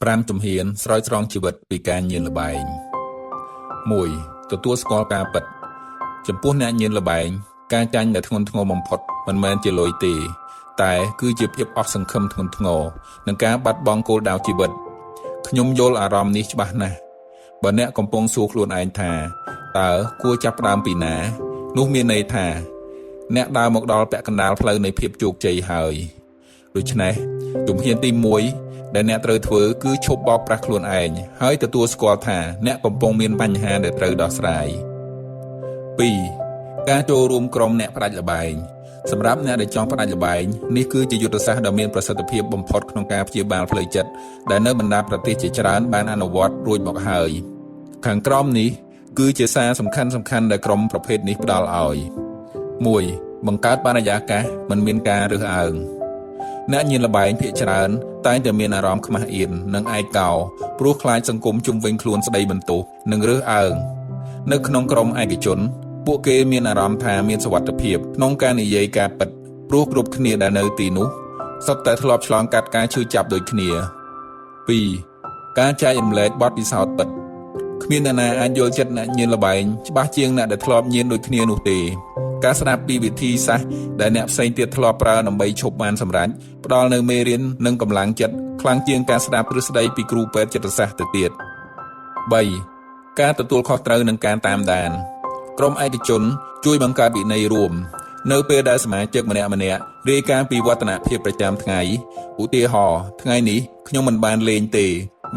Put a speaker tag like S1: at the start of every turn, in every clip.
S1: 5 ជំហានស្រោចស្រង់ជីវិតពីការញៀនល្បែង 1. ទទួលស្គាល់ការពិត ចំពោះអ្នកញៀនល្បែង ការចាញ់ដែលធ្ងន់ធ្ងរបំផុតមិនមែនជាលុយទេ តែគឺជាភាពអស់សង្ឃឹមធ្ងន់ធ្ងរ និងការបាត់បង់គោលដៅជីវិត ខ្ញុំយល់អារម្មណ៍នេះច្បាស់ណាស់ បើអ្នកកំពុងសួរខ្លួនឯងថា តើគួរចាប់ផ្ដើមពីណា នោះមានន័យថា អ្នកដើរមកដល់ពាក់កណ្ដាលផ្លូវនៃភាពជោគជ័យហើយ ដូច្នេះ ជំហានទី 1 ដែលអ្នកត្រូវធ្វើគឺឈប់បោកប្រាស់ខ្លួនឯង ហើយទទួលស្គាល់ថាអ្នកកំពុងមានបញ្ហាដែលត្រូវដោះស្រាយ 2. ការចូលរួមក្រុមអ្នកផ្ដាច់ល្បែង សម្រាប់អ្នកដែលចង់ផ្ដាច់ល្បែង នេះគឺជាយុទ្ធសាស្ត្រដ៏មានប្រសិទ្ធភាពបំផុតក្នុងការព្យាបាលផ្លូវចិត្តដែលនៅបណ្ដាប្រទេសជាច្រើនបានអនុវត្តរួចមកហើយ ខាងក្រោមនេះគឺជាសារសំខាន់ៗដែលក្រុមប្រភេទនេះផ្ដល់ឲ្យ 1. បង្កើតបរិយាកាសមិនមានការរើសអើង អ្នកញៀនល្បែងភាគច្រើនតែងតែមានអារម្មណ៍ខ្មាស់អៀននិងឯកោព្រោះខ្លាចសង្គមជុំវិញខ្លួនស្ដីបន្ទោសនិងរើសអើងនៅក្នុងក្រុមឯកជនពួកគេមានអារម្មណ៍ថាមានសុវត្ថិភាពក្នុងការនិយាយការពិតព្រោះគ្រប់គ្នាដែលនៅទីនោះសុទ្ធតែធ្លាប់ឆ្លងកាត់ការឈឺចាប់ដូចគ្នា 2. ការចែករំលែកបទពិសោធន៍ពិតគ្មានអ្នកណាអាចយល់ចិត្តអ្នកញៀនល្បែងច្បាស់ជាងអ្នកដែលធ្លាប់ញៀនដូចគ្នានោះទេការស្ដាប់ពីវិធីសាស្ត្រដែលអ្នកផ្សេងទៀតធ្លាប់ប្រើដើម្បីឈប់បានសម្រេចផ្ដល់នូវមេរៀននិងកម្លាំងចិត្តខ្លាំងជាងការស្ដាប់ទ្រឹស្ដីពីគ្រូពេទ្យចិត្តសាស្ត្រទៅទៀត 3. ការទទួលខុសត្រូវនិងការតាមដានក្រុមឯកជនជួយបង្កើតវិន័យរួមនៅពេលដែលសមាជិកម្នាក់ៗរាយការណ៍ពីវឌ្ឍនភាពប្រចាំថ្ងៃឧទាហរណ៍ថ្ងៃនេះខ្ញុំមិនបានលេងទេ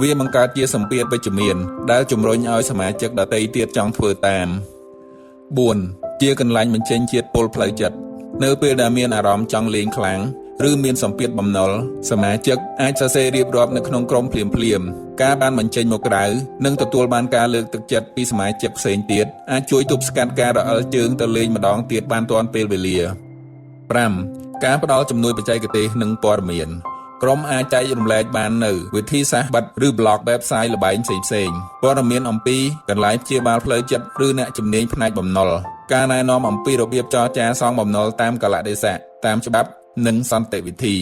S1: វាបង្កើតជាសម្ពាធវិជ្ជមានដែលជំរុញឲ្យសមាជិកដទៃទៀតចង់ធ្វើតាម 4. ជាកន្លែងបញ្ចេញជាតិពុលផ្លូវចិត្តនៅពេលដែលមានអារម្មណ៍ចង់លេងខ្លាំងឬមានសម្ពាធបំណុលសមាជិកអាចសរសេររៀបរាប់នៅក្នុងក្រុមភ្លាមៗការបានបញ្ចេញមកក្រៅនិងទទួលបានការលើកទឹកចិត្តពីសមាជិកផ្សេងទៀតអាចជួយទប់ស្កាត់ការរអិលជើងទៅលេងម្ដងទៀតបានទាន់ពេលវេលា 5. ការផ្ដល់ជំនួយបច្ចេកទេសនិងព័ត៌មានក្រុមអាចចែករំលែកបាននៅវិធីសាស្ត្របិទឬប្លុក website ល្បែងផ្សេងៗព័ត៌មានអំពីកន្លែងព្យាបាលផ្លូវចិត្តឬអ្នកជំនាញផ្នែកបំណុលការណែនាំអំពីរបៀបចរចាសងបំណុលតាមកលៈទេសៈតាមច្បាប់និងសន្តិវិធី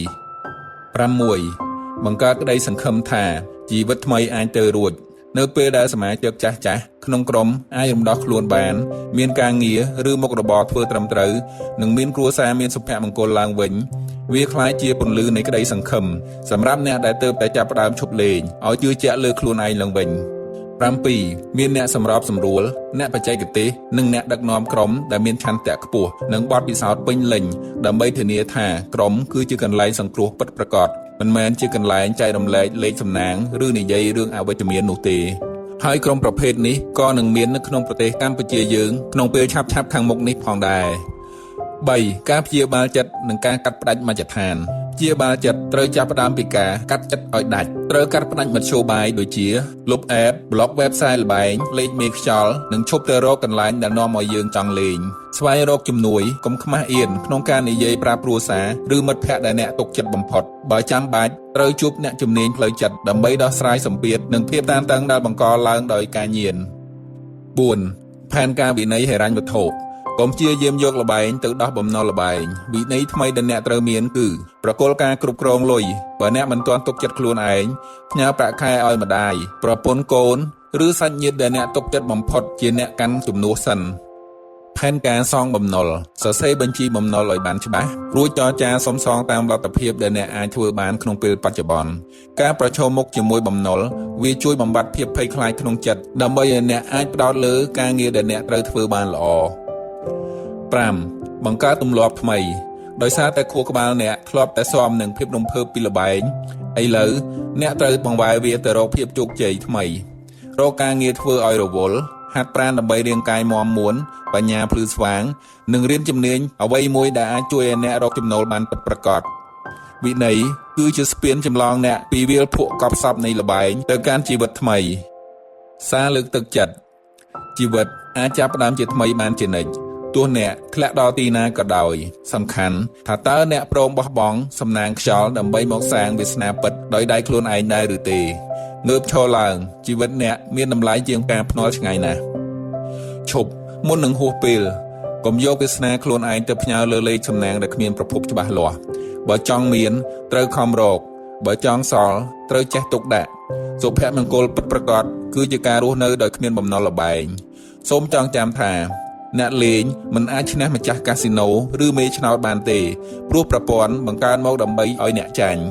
S1: 6. បង្កើតក្តីសង្ឃឹមថាជីវិតថ្មីអាចទៅរួចនៅពេលដែលសមាជិកចាស់ៗក្នុងក្រុមអាចរំដោះខ្លួនបានមានការងារឬមុខរបរធ្វើត្រឹមត្រូវនិងមានគ្រួសារមានសុភមង្គលឡើងវិញវាคล้ายជាពន្លឺនៃក្តីសង្ឃឹមសម្រាប់អ្នកដែលទើបតែចាប់ផ្ដើមឈប់លេងឲ្យជឿជាក់លើខ្លួនឯងឡើងវិញ 7. មានអ្នកសម្របសម្រួលអ្នកបច្ចេកទេសនិងអ្នកដឹកនាំក្រុមដែលមានឆន្ទៈខ្ពស់និងបទពិសោធន៍ពេញលេញដើម្បីធានាថាក្រុមគឺជាកន្លែងសង្គ្រោះពិតប្រាកដមិនមែនជាកន្លែងចែករំលែកលេខសំណាងឬនិយាយរឿងអវិជ្ជមាននោះទេហើយក្រុមប្រភេទនេះក៏នឹងមាននៅក្នុងប្រទេសកម្ពុជាយើងក្នុងពេលឆាប់ៗខាងមុខនេះផងដែរ 3. ការព្យាបាលចិត្តនិងការកាត់ផ្តាច់មជ្ឈដ្ឋានព្យាបាលចិត្តត្រូវចាប់ផ្ដើមពីការកាត់ចិត្តឲ្យដាច់ត្រូវកាត់ផ្តាច់មធ្យោបាយដូចជាលុប app ប្លុក website ល្បែងលេខមេខ្យល់និងឈប់ទៅរកកន្លែងដែលនាំឲ្យយើងចង់លេងស្វែងរកជំនួយកុំខ្មាស់អៀនក្នុងការនិយាយប្រាប់គ្រួសារឬមិត្តភ័ក្តិដែលអ្នកទុកចិត្តបំផុតបើចាំបាច់ត្រូវជួបអ្នកជំនាញផ្លូវចិត្តដើម្បីដោះស្រាយសម្ពាធនិងភាពតានតឹងដែលបង្កឡើងដោយការញៀន 4. ផែនការវិន័យហិរញ្ញវត្ថុកុំព្យាយាមយកល្បែងទៅដោះបំណុលល្បែងវិន័យថ្មីដែលអ្នកត្រូវមានគឺប្រគល់ការគ្រប់គ្រងលុយបើអ្នកមិនទាន់ទុកចិត្តខ្លួនឯងផ្ញើប្រាក់ខែឲ្យម្ដាយប្រពន្ធកូនឬសាច់ញាតិដែលអ្នកទុកចិត្តបំផុតជាអ្នកកាន់ជំនួសសិនផែនការសងបំណុលសរសេរបញ្ជីបំណុលឲ្យបានច្បាស់រួចចរចាសុំសងតាមលទ្ធភាពដែលអ្នកអាចធ្វើបានក្នុងពេលបច្ចុប្បន្នការប្រឈមមុខជាមួយបំណុលវាជួយបំបត្តិភាពភ័យខ្លាចក្នុងចិត្តដើម្បីឲ្យអ្នកអាចផ្ដោតលើការងារដែលអ្នកត្រូវធ្វើបានល្អ 5. បង្កើតទម្លាប់ថ្មីដោយសារតែខួរក្បាលអ្នកធ្លាប់តែស៊ាំនឹងភាពរំភើបពីល្បែងឥឡូវអ្នកត្រូវបង្វែរវាទៅរកភាពជោគជ័យថ្មីរកការងារធ្វើឲ្យរវល់ហាត់ប្រាណដើម្បីរាងកាយមាំមួនបញ្ញាភ្លឺស្វាងនិងរៀនជំនាញអ្វីមួយដែលអាចជួយឲ្យអ្នករកចំណូលបានពិតប្រាកដវិន័យគឺជាស្ពានចម្លងអ្នកពីវាលភក់កប់សពនៃល្បែងទៅកាន់ជីវិតថ្មីសារលើកទឹកចិត្តជីវិតអាចចាប់ផ្ដើមជាថ្មីបានជានិច្ចទោះអ្នកធ្លាក់ដល់ទីណាក៏ដោយសំខាន់ថាតើអ្នកព្រមបោះបង់សំណាងខ្យល់ដើម្បីមកសាងវាសនាពិតដោយដៃខ្លួនឯងដែរឬទេងើបឈរឡើងជីវិតអ្នកមានតម្លៃជាងការភ្នាល់ឆ្ងាយណាស់ឈប់មុននឹងហួសពេលកុំយកវាសនាខ្លួនឯងទៅផ្ញើលើលេខសំណាងដែលគ្មានប្រភពច្បាស់លាស់បើចង់មានត្រូវខំរកបើចង់សល់ត្រូវចេះទុកដាក់ សុភមង្គលពិតប្រាកដគឺជាការរស់នៅដោយគ្មានបំណុលល្បែងសូមចងចាំថាអ្នកលេងមិនអាចឈ្នះម្ចាស់កាស៊ីណូឬមេឆ្នោតបានទេព្រោះប្រព័ន្ធបង្កើនមកដើម្បីឲ្យអ្នកចាញ់